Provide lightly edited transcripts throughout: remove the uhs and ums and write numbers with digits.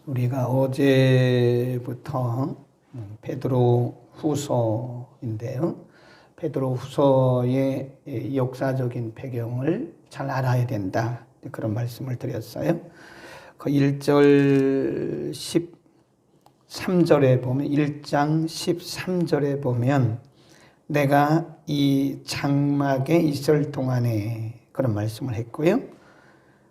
우리가 어제부터 베드로 후서인데요. 베드로 후서의 역사적인 배경을 잘 알아야 된다. 그런 말씀을 드렸어요. 그 1절 13절에 보면 1장 13절에 보면 내가 이 장막에 있을 동안에 그런 말씀을 했고요.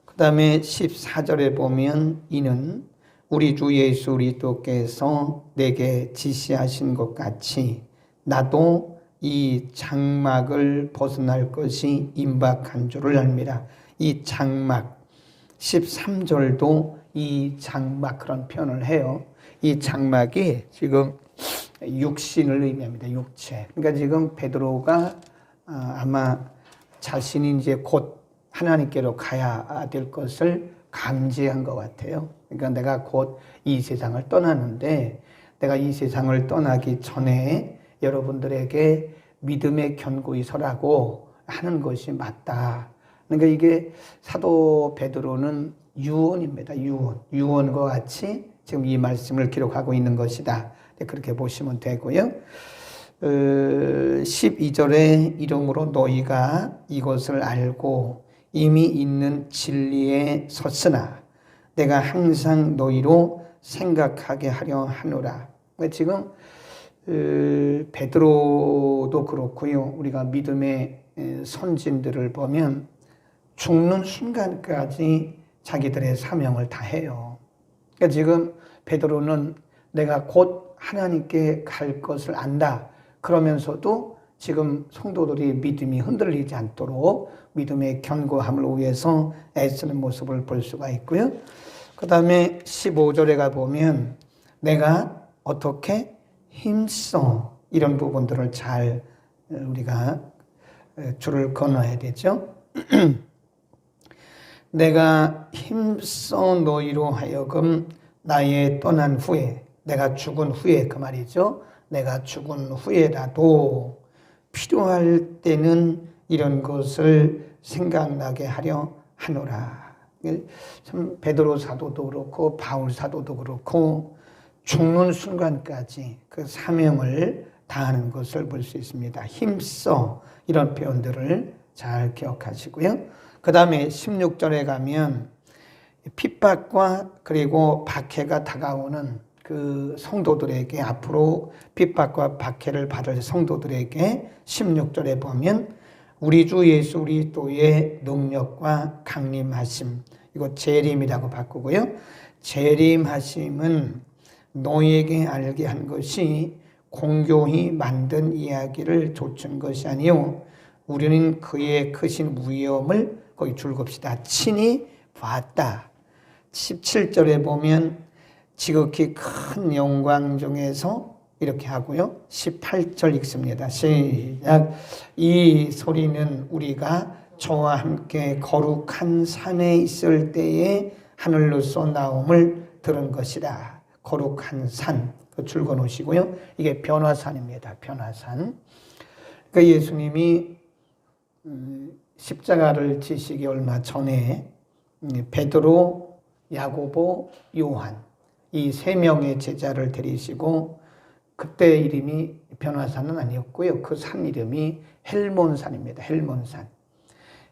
그 다음에 14절에 보면 이는 우리 주 예수 그리스도께서 내게 지시하신 것 같이 나도 이 장막을 벗어날 것이 임박한 줄을 압니다. 이 장막 13절도 이 장막 그런 표현을 해요. 이 장막이 지금 육신을 의미합니다. 육체. 그러니까 지금 베드로가 아마 자신이 이제 곧 하나님께로 가야 될 것을 감지한 것 같아요. 그러니까 내가 곧 이 세상을 떠나는데 내가 이 세상을 떠나기 전에 여러분들에게 믿음의 견고히 서라고 하는 것이 맞다. 그러니까 이게 사도 베드로는 유언입니다. 유언과 같이 지금 이 말씀을 기록하고 있는 것이다. 그렇게 보시면 되고요. 12절에 이러므로 너희가 이것을 알고 이미 있는 진리에 섰으나 내가 항상 너희로 생각하게 하려 하노라. 지금 베드로도 그렇고요. 우리가 믿음의 선진들을 보면 죽는 순간까지 자기들의 사명을 다해요. 그러니까 지금 베드로는 내가 곧 하나님께 갈 것을 안다. 그러면서도 지금 성도들이 믿음이 흔들리지 않도록 믿음의 견고함을 위해서 애쓰는 모습을 볼 수가 있고요. 그 다음에 15절에 가보면 내가 어떻게 힘써 이런 부분들을 잘 우리가 줄을 그어놔야 되죠. 내가 힘써 너희로 하여금 나의 떠난 후에 내가 죽은 후에 그 말이죠. 내가 죽은 후에라도 필요할 때는 이런 것을 생각나게 하려 하노라. 참 베드로 사도도 그렇고 바울 사도도 그렇고 죽는 순간까지 그 사명을 다하는 것을 볼 수 있습니다. 힘써 이런 표현들을 잘 기억하시고요. 그 다음에 16절에 가면 핍박과 그리고 박해가 다가오는 그 성도들에게 앞으로 핍박과 박해를 받을 성도들에게 16절에 보면 우리 주 예수 그리스도의 능력과 강림하심, 이거 재림이라고 바꾸고요. 재림하심은 너희에게 알게 한 것이 공교히 만든 이야기를 좇은 것이 아니요 우리는 그의 크신 위엄을 거기 줄겁시다. 친히 봤다. 17절에 보면 지극히 큰 영광 중에서 이렇게 하고요. 18절 읽습니다. 시작. 이 소리는 우리가 저와 함께 거룩한 산에 있을 때에 하늘로서 나옴을 들은 것이다. 거룩한 산 줄거 놓으시고요. 이게 변화산입니다. 변화산. 그러니까 예수님이 십자가를 지시기 얼마 전에 베드로, 야고보, 요한 이 세 명의 제자를 데리시고 그때 이름이 변화산은 아니었고요. 그 산 이름이 헬몬산입니다. 헬몬산.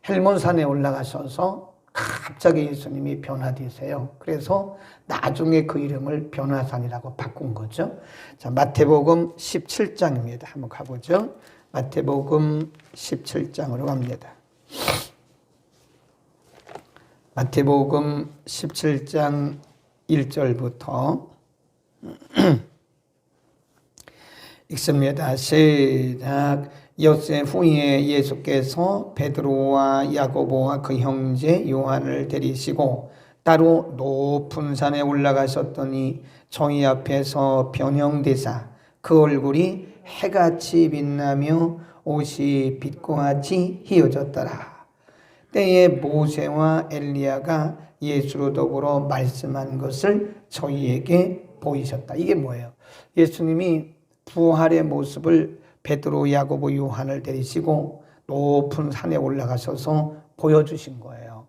헬몬산에 올라가셔서 갑자기 예수님이 변화되세요. 그래서 나중에 그 이름을 변화산이라고 바꾼 거죠. 자, 마태복음 17장입니다. 한번 가보죠. 마태복음 17장으로 갑니다. 마태복음 17장 1절부터 읽습니다. 시작. 엿새 후에 예수께서 베드로와 야고보와 그 형제 요한을 데리시고 따로 높은 산에 올라가셨더니 저희 앞에서 변형되사 그 얼굴이 해같이 빛나며 옷이 빛과 같이 휘어졌더라. 때에 모세와 엘리야가 예수로 더불어 말씀한 것을 저희에게 보이셨다. 이게 뭐예요? 예수님이 부활의 모습을 베드로, 야고보, 요한을 데리시고 높은 산에 올라가셔서 보여주신 거예요.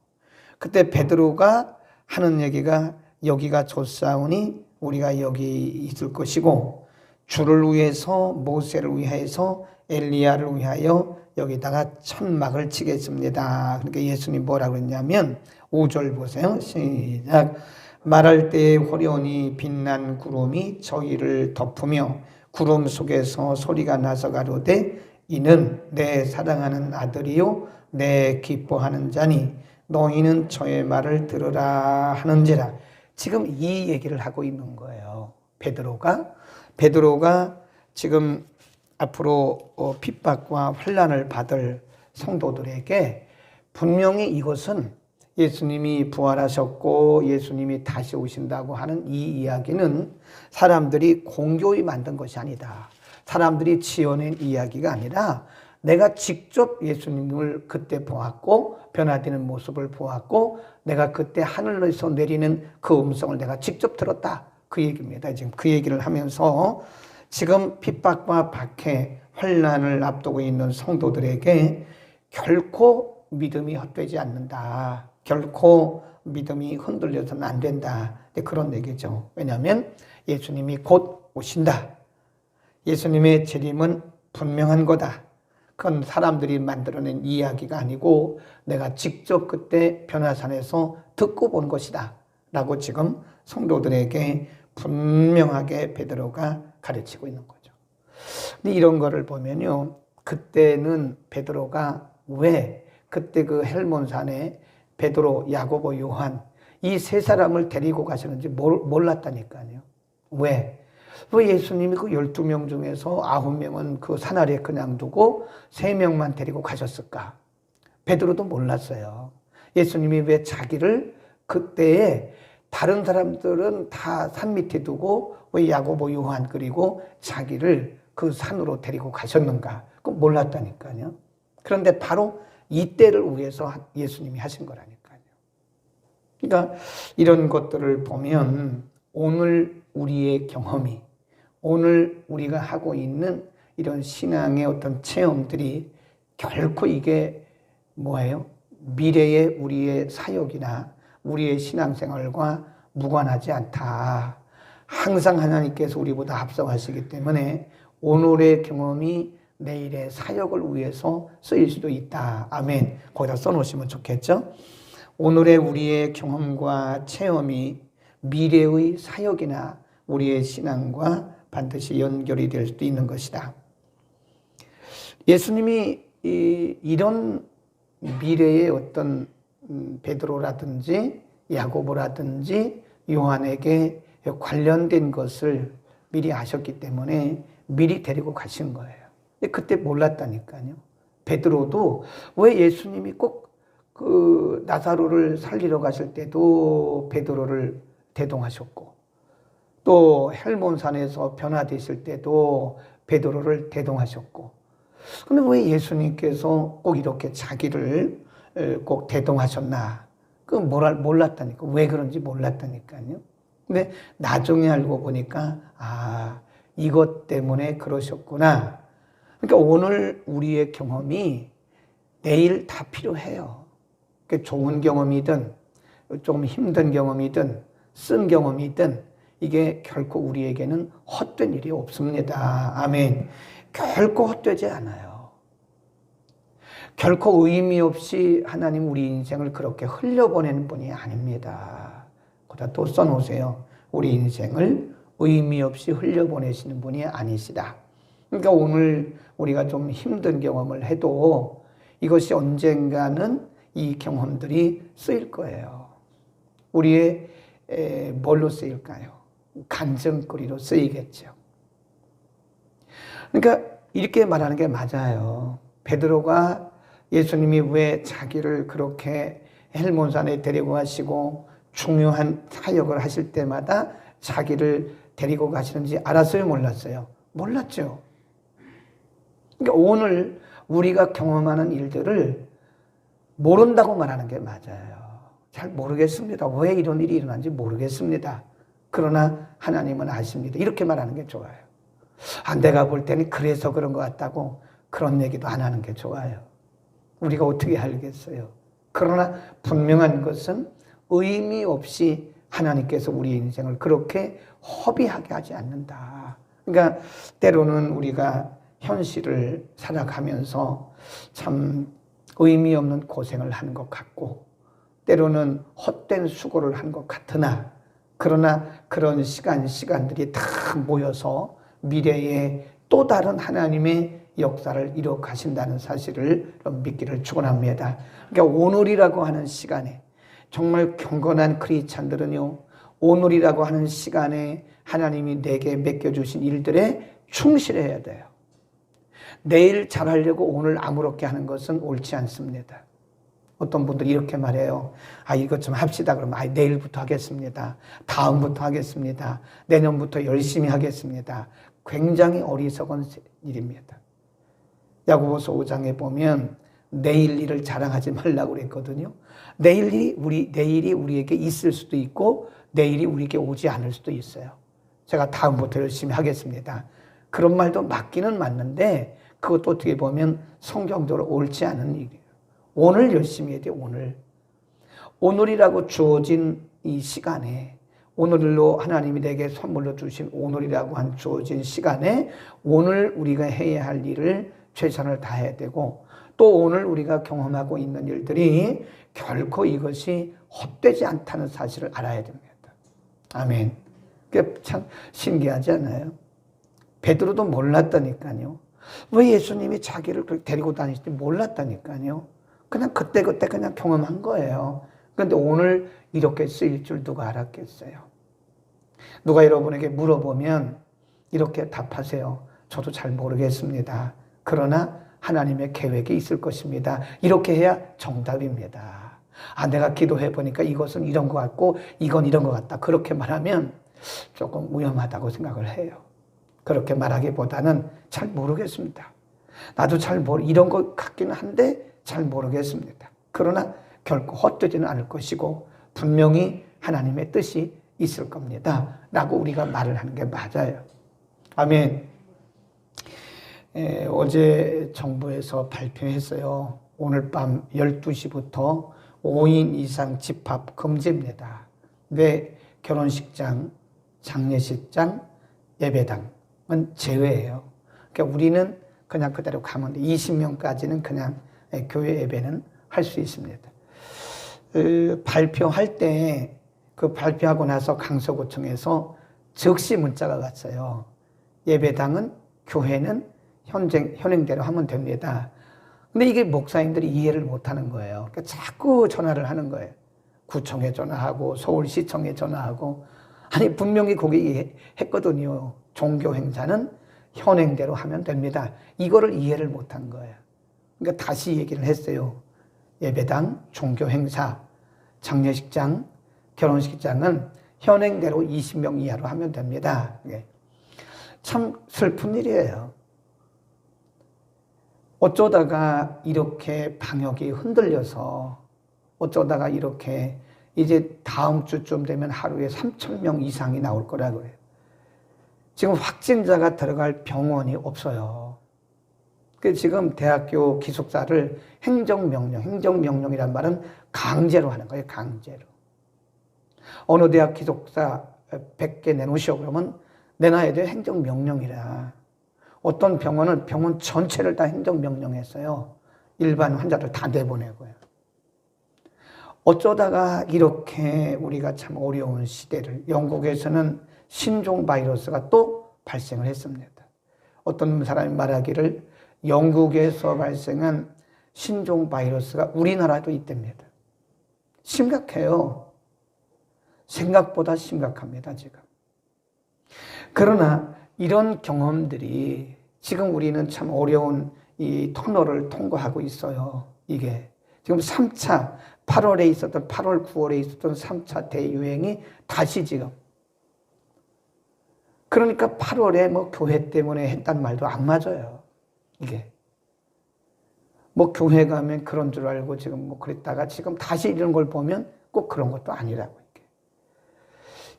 그때 베드로가 하는 얘기가 여기가 좋사오니 우리가 여기 있을 것이고 주를 위해서 모세를 위해서 엘리야를 위하여 여기다가 천막을 치겠습니다. 그러니까 예수님 뭐라고 했냐면 5절 보세요. 시작. 말할 때에 호련히 빛난 구름이 저희를 덮으며 구름 속에서 소리가 나서 가로되 이는 내 사랑하는 아들이요 내 기뻐하는 자니 너희는 저의 말을 들으라 하는지라. 지금 이 얘기를 하고 있는 거예요. 베드로가 지금 앞으로 핍박과 환난을 받을 성도들에게 분명히 이것은 예수님이 부활하셨고 예수님이 다시 오신다고 하는 이 이야기는 사람들이 공교히 만든 것이 아니다. 사람들이 지어낸 이야기가 아니라 내가 직접 예수님을 그때 보았고 변화되는 모습을 보았고 내가 그때 하늘에서 내리는 그 음성을 내가 직접 들었다. 그 얘기입니다. 지금 그 얘기를 하면서 지금 핍박과 박해, 환난을 앞두고 있는 성도들에게 결코 믿음이 헛되지 않는다. 결코 믿음이 흔들려서는 안 된다. 그런 얘기죠. 왜냐하면 예수님이 곧 오신다. 예수님의 재림은 분명한 거다. 그건 사람들이 만들어낸 이야기가 아니고 내가 직접 그때 변화산에서 듣고 본 것이다. 라고 지금 성도들에게 분명하게 베드로가 가르치고 있는 거죠. 근데 이런 거를 보면요. 그때는 베드로가 왜 그때 그 헬몬산에 베드로, 야고보, 요한 이 세 사람을 데리고 가시는지 몰랐다니까요. 왜 예수님이 그 12명 중에서 9명은 그 산 아래 그냥 두고 3명만 데리고 가셨을까? 베드로도 몰랐어요. 예수님이 왜 자기를 그때에 다른 사람들은 다 산 밑에 두고 왜 야고보, 요한 그리고 자기를 그 산으로 데리고 가셨는가? 그거 몰랐다니까요. 그런데 바로 이때를 위해서 예수님이 하신 거라니까요. 그러니까 이런 것들을 보면 오늘 우리의 경험이, 오늘 우리가 하고 있는 이런 신앙의 어떤 체험들이 결코 이게 뭐예요? 미래의 우리의 사역이나 우리의 신앙생활과 무관하지 않다. 항상 하나님께서 우리보다 앞서가시기 때문에 오늘의 경험이 내일의 사역을 위해서 쓰일 수도 있다. 아멘. 거기다 써놓으시면 좋겠죠? 오늘의 우리의 경험과 체험이 미래의 사역이나 우리의 신앙과 반드시 연결이 될 수도 있는 것이다. 예수님이 이런 미래의 어떤 베드로라든지 야고보라든지 요한에게 관련된 것을 미리 아셨기 때문에 미리 데리고 가신 거예요. 그때 몰랐다니까요. 베드로도 왜 예수님이 꼭 그 나사로를 살리러 가실 때도 베드로를 대동하셨고 또 헬몬산에서 변화되실 때도 베드로를 대동하셨고 근데 왜 예수님께서 꼭 이렇게 자기를 꼭 대동하셨나? 그 몰랐다니까. 왜 그런지 몰랐다니까요. 근데 나중에 알고 보니까 이것 때문에 그러셨구나. 그러니까 오늘 우리의 경험이 내일 다 필요해요. 좋은 경험이든 좀 힘든 경험이든 쓴 경험이든 이게 결코 우리에게는 헛된 일이 없습니다. 아멘. 결코 헛되지 않아요. 결코 의미 없이 하나님 우리 인생을 그렇게 흘려보내는 분이 아닙니다. 거기다 또 써놓으세요. 우리 인생을 의미 없이 흘려보내시는 분이 아니시다. 그러니까 오늘 우리가 좀 힘든 경험을 해도 이것이 언젠가는 이 경험들이 쓰일 거예요. 우리의 뭘로 쓰일까요? 간증거리로 쓰이겠죠. 그러니까 이렇게 말하는 게 맞아요. 베드로가 예수님이 왜 자기를 그렇게 헬몬산에 데리고 가시고 중요한 사역을 하실 때마다 자기를 데리고 가시는지 알았어요? 몰랐어요? 몰랐죠. 그러니까 오늘 우리가 경험하는 일들을 모른다고 말하는 게 맞아요. 잘 모르겠습니다. 왜 이런 일이 일어난지 모르겠습니다. 그러나 하나님은 아십니다. 이렇게 말하는 게 좋아요. 내가 볼 때는 그래서 그런 것 같다고 그런 얘기도 안 하는 게 좋아요. 우리가 어떻게 알겠어요? 그러나 분명한 것은 의미 없이 하나님께서 우리 인생을 그렇게 허비하게 하지 않는다. 그러니까 때로는 우리가 현실을 살아가면서 참 의미 없는 고생을 하는 것 같고 때로는 헛된 수고를 한 것 같으나 그러나 그런 시간들이 다 모여서 미래에 또 다른 하나님의 역사를 이루어 가신다는 사실을 믿기를 축원합니다. 그러니까 오늘이라고 하는 시간에 정말 경건한 크리스찬들은요, 오늘이라고 하는 시간에 하나님이 내게 맡겨주신 일들에 충실해야 돼요. 내일 잘하려고 오늘 아무렇게 하는 것은 옳지 않습니다. 어떤 분들이 이렇게 말해요. 이것 좀 합시다. 그러면 내일부터 하겠습니다. 다음부터 하겠습니다. 내년부터 열심히 하겠습니다. 굉장히 어리석은 일입니다. 야고보서 5장에 보면 내일 일을 자랑하지 말라고 그랬거든요. 내일이 우리에게 있을 수도 있고 내일이 우리에게 오지 않을 수도 있어요. 제가 다음부터 열심히 하겠습니다. 그런 말도 맞기는 맞는데 그것도 어떻게 보면 성경적으로 옳지 않은 일이에요. 오늘 열심히 해야 돼요. 오늘이라고 주어진 이 시간에 오늘로 하나님이 내게 선물로 주신 오늘이라고 한 주어진 시간에 오늘 우리가 해야 할 일을 최선을 다해야 되고 또 오늘 우리가 경험하고 있는 일들이 결코 이것이 헛되지 않다는 사실을 알아야 됩니다. 아멘. 그게 참 신기하지 않아요? 베드로도 몰랐다니까요. 왜 예수님이 자기를 데리고 다니실지 몰랐다니까요. 그냥 그때 그냥 경험한 거예요. 그런데 오늘 이렇게 쓰일 줄 누가 알았겠어요? 누가 여러분에게 물어보면 이렇게 답하세요. 저도 잘 모르겠습니다. 그러나 하나님의 계획이 있을 것입니다. 이렇게 해야 정답입니다. 내가 기도해 보니까 이것은 이런 것 같고 이건 이런 것 같다. 그렇게 말하면 조금 위험하다고 생각을 해요. 그렇게 말하기보다는 잘 모르겠습니다. 나도 이런 것 같기는 한데 잘 모르겠습니다. 그러나 결코 헛되지는 않을 것이고 분명히 하나님의 뜻이 있을 겁니다. 라고 우리가 말을 하는 게 맞아요. 아멘. 어제 정부에서 발표했어요. 오늘 밤 12시부터 5인 이상 집합 금지입니다. 왜 결혼식장, 장례식장, 예배당은 제외예요. 그러니까 우리는 그냥 그대로 가면 돼. 20명까지는 그냥 교회 예배는 할 수 있습니다. 발표할 때 그 발표하고 나서 강서구청에서 즉시 문자가 갔어요. 예배당은 교회는 현행대로 하면 됩니다. 근데 이게 목사님들이 이해를 못하는 거예요. 그러니까 자꾸 전화를 하는 거예요. 구청에 전화하고 서울시청에 전화하고 분명히 거기 했거든요. 종교 행사는 현행대로 하면 됩니다. 이거를 이해를 못한 거예요. 그러니까 다시 얘기를 했어요. 예배당, 종교 행사, 장례식장, 결혼식장은 현행대로 20명 이하로 하면 됩니다. 참 슬픈 일이에요. 어쩌다가 이렇게 방역이 흔들려서 어쩌다가 이렇게 이제 다음 주쯤 되면 하루에 3,000명 이상이 나올 거라 그래요. 지금 확진자가 들어갈 병원이 없어요. 지금 대학교 기숙사를 행정명령이란 말은 강제로 하는 거예요. 강제로. 어느 대학 기숙사 100개 내놓으시오 그러면 내놔야 돼요. 행정명령이라. 어떤 병원은 병원 전체를 다 행정명령했어요. 일반 환자들 다 내보내고요. 어쩌다가 이렇게 우리가 참 어려운 시대를 영국에서는 신종 바이러스가 또 발생을 했습니다. 어떤 사람이 말하기를 영국에서 발생한 신종 바이러스가 우리나라도 있답니다. 심각해요. 생각보다 심각합니다, 지금. 그러나 이런 경험들이 지금 우리는 참 어려운 이 터널을 통과하고 있어요. 이게 지금 3차 8월 9월에 있었던 3차 대유행이 다시 지금. 그러니까 8월에 교회 때문에 했단 말도 안 맞아요. 이게. 교회 가면 그런 줄 알고 지금 그랬다가 지금 다시 이런 걸 보면 꼭 그런 것도 아니라고.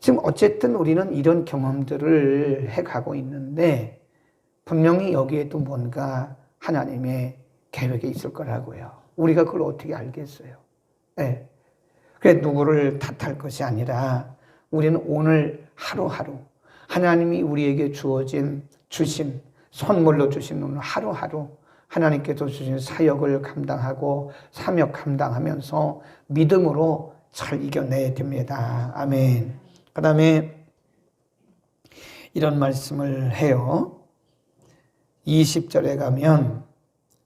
지금 어쨌든 우리는 이런 경험들을 해가고 있는데 분명히 여기에도 뭔가 하나님의 계획이 있을 거라고요. 우리가 그걸 어떻게 알겠어요? 네. 그래 누구를 탓할 것이 아니라 우리는 오늘 하루하루 하나님이 우리에게 주신 선물로 주신 오늘 하루하루 하나님께서 주신 사역을 감당하고 사역 감당하면서 믿음으로 잘 이겨내야 됩니다. 아멘. 그 다음에 이런 말씀을 해요. 20절에 가면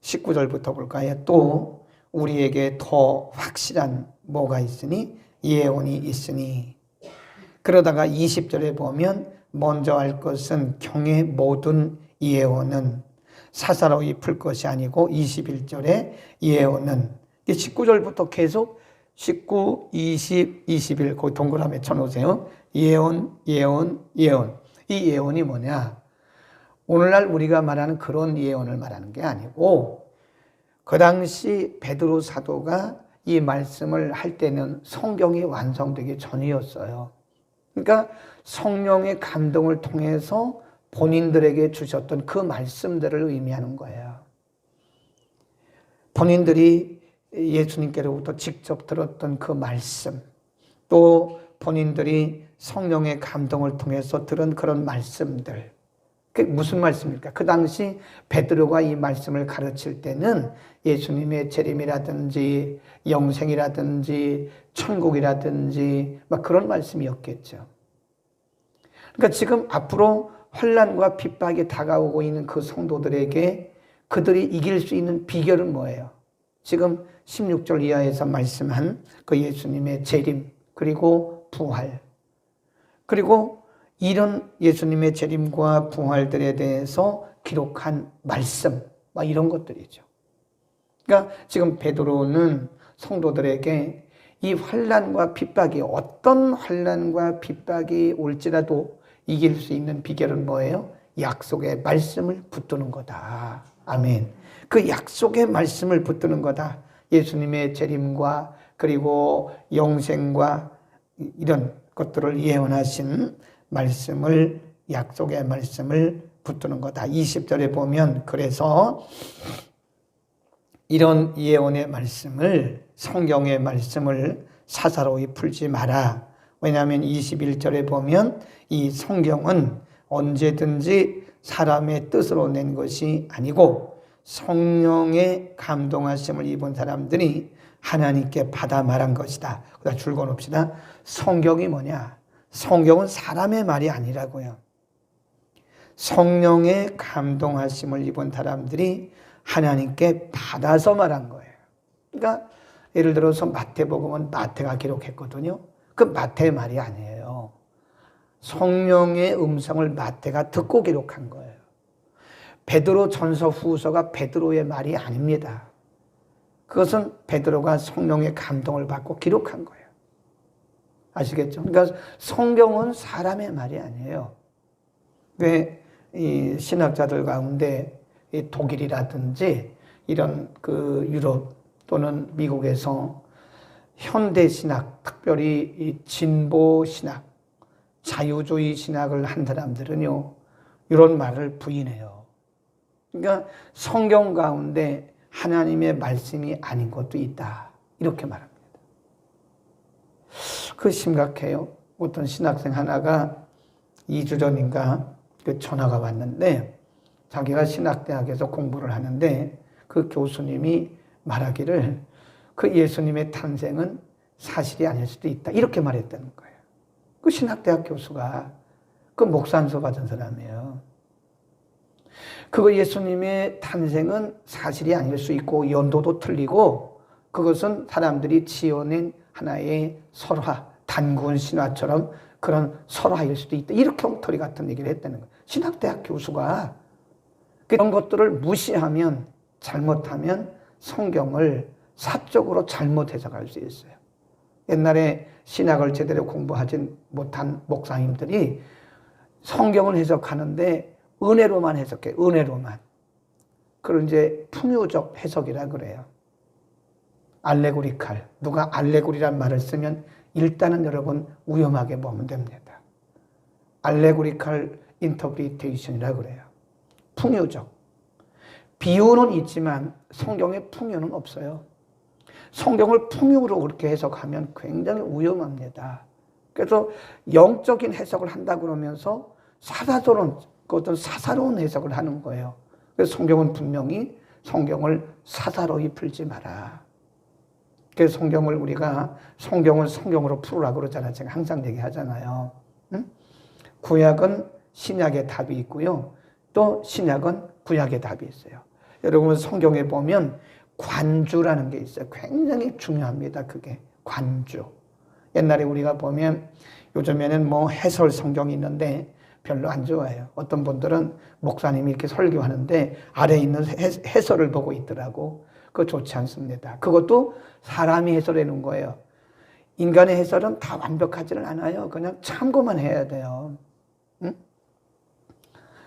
19절부터 볼까요? 또 우리에게 더 확실한 뭐가 있으니? 예언이 있으니. 그러다가 20절에 보면 먼저 알 것은 경의 모든 예언은 사사로이 풀 것이 아니고 21절에 예언은 19절부터 계속 19, 20, 21 거기 동그라미 쳐놓으세요. 예언, 예언, 예언. 이 예언이 뭐냐? 오늘날 우리가 말하는 그런 예언을 말하는 게 아니고 그 당시 베드로 사도가 이 말씀을 할 때는 성경이 완성되기 전이었어요. 그러니까 성령의 감동을 통해서 본인들에게 주셨던 그 말씀들을 의미하는 거예요. 본인들이 예수님께로부터 직접 들었던 그 말씀, 또 본인들이 성령의 감동을 통해서 들은 그런 말씀들. 그게 무슨 말씀입니까? 그 당시 베드로가 이 말씀을 가르칠 때는 예수님의 재림이라든지 영생이라든지 천국이라든지 막 그런 말씀이었겠죠. 그러니까 지금 앞으로 환난과 핍박이 다가오고 있는 그 성도들에게 그들이 이길 수 있는 비결은 뭐예요? 지금 16절 이하에서 말씀한 그 예수님의 재림 그리고 부활 그리고 이런 예수님의 재림과 부활들에 대해서 기록한 말씀 막 이런 것들이죠. 그러니까 지금 베드로는 성도들에게 이 환난과 핍박이 어떤 환난과 핍박이 올지라도 이길 수 있는 비결은 뭐예요? 약속의 말씀을 붙드는 거다. 아멘. 그 약속의 말씀을 붙드는 거다. 예수님의 재림과 그리고 영생과 이런 것들을 예언하신 말씀을 약속의 말씀을 붙드는 거다. 20절에 보면 그래서 이런 예언의 말씀을 성경의 말씀을 사사로이 풀지 마라. 왜냐하면 21절에 보면 이 성경은 언제든지 사람의 뜻으로 낸 것이 아니고 성령의 감동하심을 입은 사람들이 하나님께 받아 말한 것이다. 그다 줄거놓읍시다. 성경이 뭐냐? 성경은 사람의 말이 아니라고요. 성령의 감동하심을 입은 사람들이 하나님께 받아서 말한 거예요. 그러니까 예를 들어서 마태복음은 마태가 기록했거든요. 그 마태의 말이 아니에요. 성령의 음성을 마태가 듣고 기록한 거예요. 베드로 전서 후서가 베드로의 말이 아닙니다. 그것은 베드로가 성령의 감동을 받고 기록한 거예요. 아시겠죠? 그러니까 성경은 사람의 말이 아니에요. 왜 이 신학자들 가운데 이 독일이라든지 이런 그 유럽 또는 미국에서 현대 신학, 특별히 이 진보 신학, 자유주의 신학을 한 사람들은요, 이런 말을 부인해요. 그러니까 성경 가운데 하나님의 말씀이 아닌 것도 있다. 이렇게 말합니다. 그 심각해요. 어떤 신학생 하나가 2주 전인가 그 전화가 왔는데 자기가 신학대학에서 공부를 하는데 그 교수님이 말하기를 그 예수님의 탄생은 사실이 아닐 수도 있다. 이렇게 말했다는 거예요. 그 신학대학 교수가 그 목사 안수 받은 사람이에요. 그거 예수님의 탄생은 사실이 아닐 수 있고 연도도 틀리고 그것은 사람들이 지어낸 하나의 설화, 단군 신화처럼 그런 설화일 수도 있다. 이렇게 엉터리 같은 얘기를 했다는 거예요. 신학대학 교수가 그런 것들을 무시하면 잘못하면 성경을 사적으로 잘못 해석할 수 있어요. 옛날에 신학을 제대로 공부하지 못한 목사님들이 성경을 해석하는데 은혜로만 해석해. 은혜로만. 그걸 이제 풍요적 해석이라 그래요. 알레고리칼. 누가 알레고리란 말을 쓰면 일단은 여러분 위험하게 보면 됩니다. 알레고리칼 인터프리테이션이라 그래요. 풍요적. 비유는 있지만 성경에 풍요는 없어요. 성경을 풍요로 그렇게 해석하면 굉장히 위험합니다. 그래서 영적인 해석을 한다 그러면서 사사로운, 그 어떤 사사로운 해석을 하는 거예요. 그래서 성경은 분명히 성경을 사사로이 풀지 마라. 그래서 성경을 우리가 성경을 성경으로 풀으라고 그러잖아요. 제가 항상 얘기하잖아요. 응? 구약은 신약의 답이 있고요. 또 신약은 구약의 답이 있어요. 여러분 성경에 보면 관주라는 게 있어요. 굉장히 중요합니다. 그게 관주. 옛날에 우리가 보면 요즘에는 뭐 해설 성경이 있는데 별로 안 좋아해요. 어떤 분들은 목사님이 이렇게 설교하는데 아래에 있는 해설을 보고 있더라고. 그거 좋지 않습니다. 그것도 사람이 해설해 놓은 거예요. 인간의 해설은 다 완벽하지는 않아요. 그냥 참고만 해야 돼요. 응?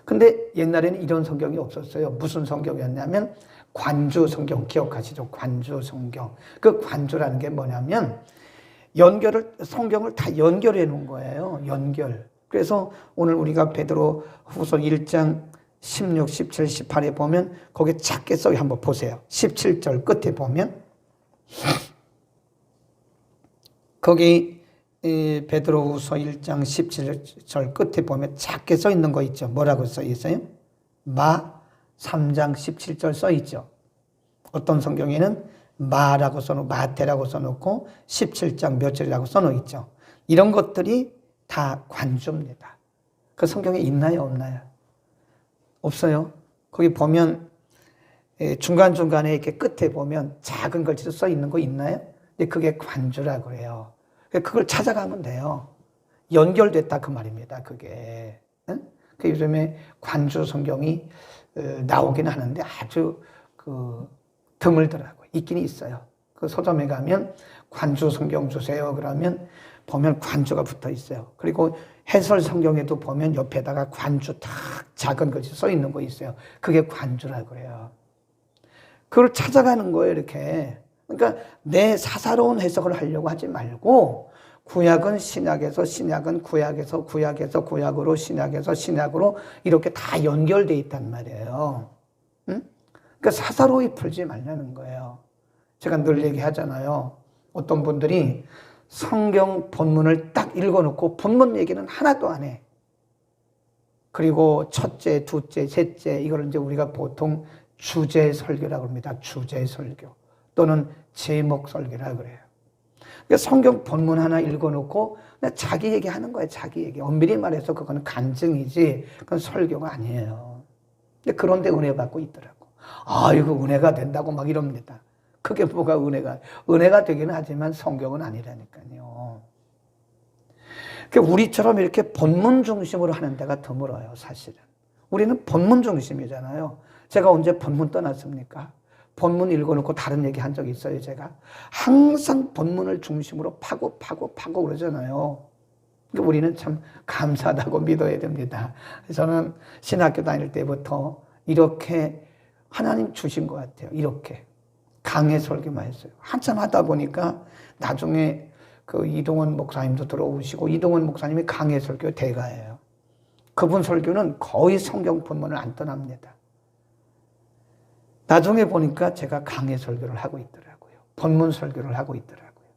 근데 옛날에는 이런 성경이 없었어요. 무슨 성경이었냐면 관주 성경 기억하시죠? 관주 성경. 그 관주라는 게 뭐냐면 성경을 다 연결해 놓은 거예요. 연결. 그래서 오늘 우리가 베드로 후서 1장 16, 17, 18에 보면 거기 작게 써 한번 보세요. 17절 끝에 보면 거기 베드로 후서 1장 17절 끝에 보면 작게 써 있는 거 있죠. 뭐라고 써 있어요? 마 3장 17절 써 있죠. 어떤 성경에는 마라고 써놓고 마태라고 써놓고 17장 몇 절이라고 써놓죠. 이런 것들이 다 관주입니다. 그 성경에 있나요? 없나요? 없어요. 거기 보면 중간중간에 이렇게 끝에 보면 작은 글씨로 써 있는 거 있나요? 근데 그게 관주라고 해요. 그걸 찾아가면 돼요. 연결됐다 그 말입니다. 그게. 응? 그 요즘에 관주 성경이 나오긴 하는데 아주 드물더라고요. 있긴 있어요. 그 서점에 가면 관주 성경 주세요. 그러면 보면 관주가 붙어 있어요. 그리고 해설 성경에도 보면 옆에다가 관주 딱 작은 글씨 써 있는 거 있어요. 그게 관주라고 그래요. 그걸 찾아가는 거예요, 이렇게. 그러니까 내 사사로운 해석을 하려고 하지 말고 구약은 신약에서 신약은 구약에서 구약에서 구약으로 신약에서 신약으로 이렇게 다 연결돼 있단 말이에요. 응? 그러니까 사사로이 풀지 말라는 거예요. 제가 늘 얘기하잖아요. 어떤 분들이 성경 본문을 딱 읽어놓고 본문 얘기는 하나도 안 해. 그리고 첫째, 둘째, 셋째 이걸 이제 우리가 보통 주제 설교라고 합니다. 주제 설교 또는 제목 설교라고 그래요. 그러니까 성경 본문 하나 읽어놓고 그냥 자기 얘기하는 거예요. 자기 얘기. 엄밀히 말해서 그거는 간증이지 그건 설교가 아니에요. 근데 그런데 은혜 받고 있더라고. 이거 은혜가 된다고 막 이럽니다. 그게 뭐가 은혜가 되기는 하지만 성경은 아니라니까요. 우리처럼 이렇게 본문 중심으로 하는 데가 드물어요, 사실은. 우리는 본문 중심이잖아요. 제가 언제 본문 떠났습니까? 본문 읽어놓고 다른 얘기 한 적 있어요, 제가? 항상 본문을 중심으로 파고 그러잖아요. 우리는 참 감사하다고 믿어야 됩니다. 저는 신학교 다닐 때부터 이렇게 하나님 주신 것 같아요. 이렇게. 강해 설교만 했어요. 한참 하다 보니까 나중에 그 이동원 목사님도 들어오시고 이동원 목사님이 강해 설교 대가예요. 그분 설교는 거의 성경 본문을 안 떠납니다. 나중에 보니까 제가 강해 설교를 하고 있더라고요. 본문 설교를 하고 있더라고요.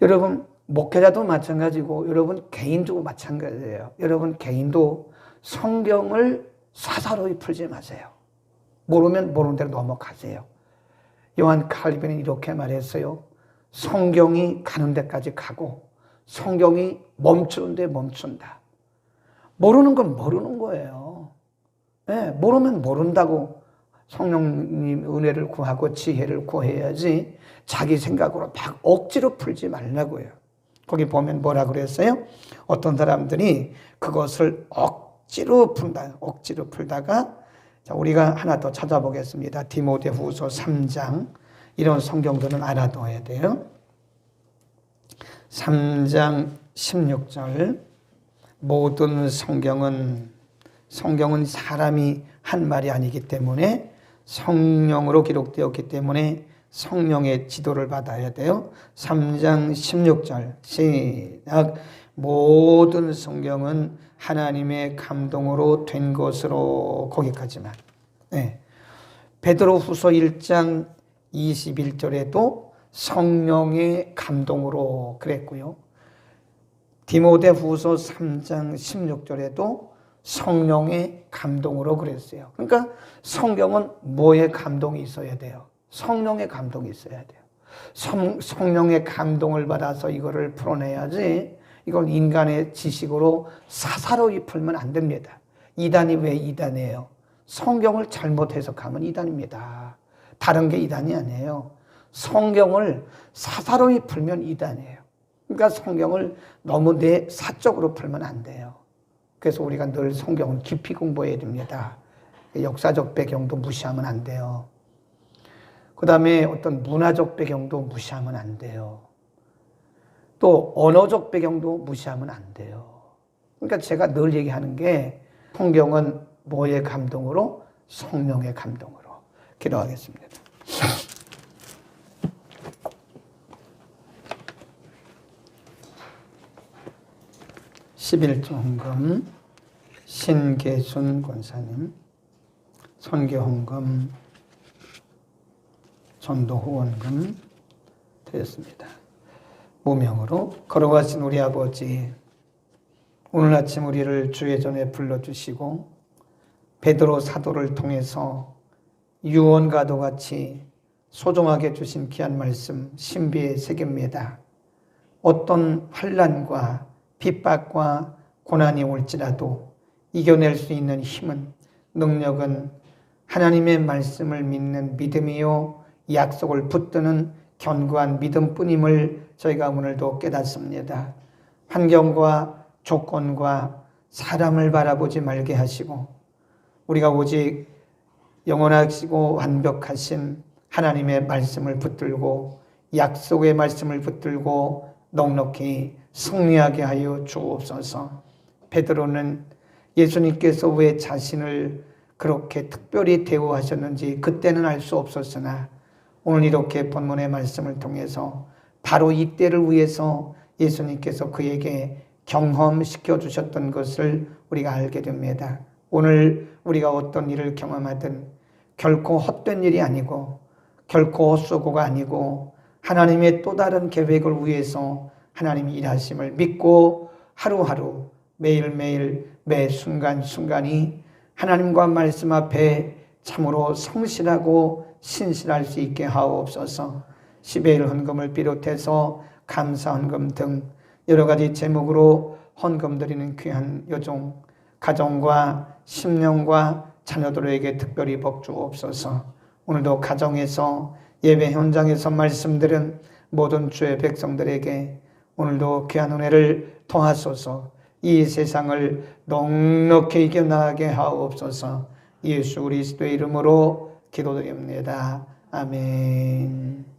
여러분 목회자도 마찬가지고 여러분 개인도 마찬가지예요. 여러분 개인도 성경을 사사로이 풀지 마세요. 모르면 모르는 대로 넘어가세요. 요한 칼빈은 이렇게 말했어요. 성경이 가는 데까지 가고 성경이 멈추는 데 멈춘다. 모르는 건 모르는 거예요. 네, 모르면 모른다고 성령님 은혜를 구하고 지혜를 구해야지 자기 생각으로 막 억지로 풀지 말라고요. 거기 보면 뭐라 그랬어요? 어떤 사람들이 그것을 억지로 풀다가 자, 우리가 하나 더 찾아보겠습니다. 디모데후서 3장 이런 성경들은 알아둬야 돼요. 3장 16절 모든 성경은 사람이 한 말이 아니기 때문에 성령으로 기록되었기 때문에 성령의 지도를 받아야 돼요. 3장 16절 시작. 모든 성경은 하나님의 감동으로 된 것으로 거기까지만. 네. 베드로 후서 1장 21절에도 성령의 감동으로 그랬고요. 디모데후서 3장 16절에도 성령의 감동으로 그랬어요. 그러니까 성경은 뭐의 감동이 있어야 돼요? 성령의 감동이 있어야 돼요. 성령의 감동을 받아서 이거를 풀어내야지 이걸 인간의 지식으로 사사로이 풀면 안 됩니다. 이단이 왜 이단이에요? 성경을 잘못 해석하면 이단입니다. 다른 게 이단이 아니에요. 성경을 사사로이 풀면 이단이에요. 그러니까 성경을 너무 내 사적으로 풀면 안 돼요. 그래서 우리가 늘 성경을 깊이 공부해야 됩니다. 역사적 배경도 무시하면 안 돼요. 그 다음에 어떤 문화적 배경도 무시하면 안 돼요. 또 언어적 배경도 무시하면 안 돼요. 그러니까 제가 늘 얘기하는 게 성경은 뭐의 감동으로? 성령의 감동으로. 기도하겠습니다. 11조 헌금 신계순 권사님, 선교 헌금, 전도 후원금 드렸습니다. 무명으로 걸어가신 우리 아버지, 오늘 아침 우리를 주의 전에 불러주시고 베드로 사도를 통해서 유언과도 같이 소중하게 주신 귀한 말씀 신비의 세계입니다. 어떤 환난과 핍박과 고난이 올지라도 이겨낼 수 있는 힘은, 능력은 하나님의 말씀을 믿는 믿음이요 약속을 붙드는 견고한 믿음뿐임을 저희가 오늘도 깨닫습니다. 환경과 조건과 사람을 바라보지 말게 하시고 우리가 오직 영원하시고 완벽하신 하나님의 말씀을 붙들고 약속의 말씀을 붙들고 넉넉히 승리하게 하여 주옵소서. 베드로는 예수님께서 왜 자신을 그렇게 특별히 대우하셨는지 그때는 알 수 없었으나 오늘 이렇게 본문의 말씀을 통해서 바로 이때를 위해서 예수님께서 그에게 경험시켜 주셨던 것을 우리가 알게 됩니다. 오늘 우리가 어떤 일을 경험하든 결코 헛된 일이 아니고 결코 헛수고가 아니고 하나님의 또 다른 계획을 위해서 하나님이 일하심을 믿고 하루하루 매일매일 매 순간순간이 하나님과 말씀 앞에 참으로 성실하고 신실할 수 있게 하옵소서. 10일 헌금을 비롯해서 감사 헌금 등 여러 가지 제목으로 헌금 드리는 귀한 요종 가정과 심령과 자녀들에게 특별히 복 주옵소서. 오늘도 가정에서 예배 현장에서 말씀들은 모든 주의 백성들에게 오늘도 귀한 은혜를 더하소서. 이 세상을 넉넉히 이겨나가게 하옵소서. 예수 그리스도의 이름으로 기도드립니다. 아멘.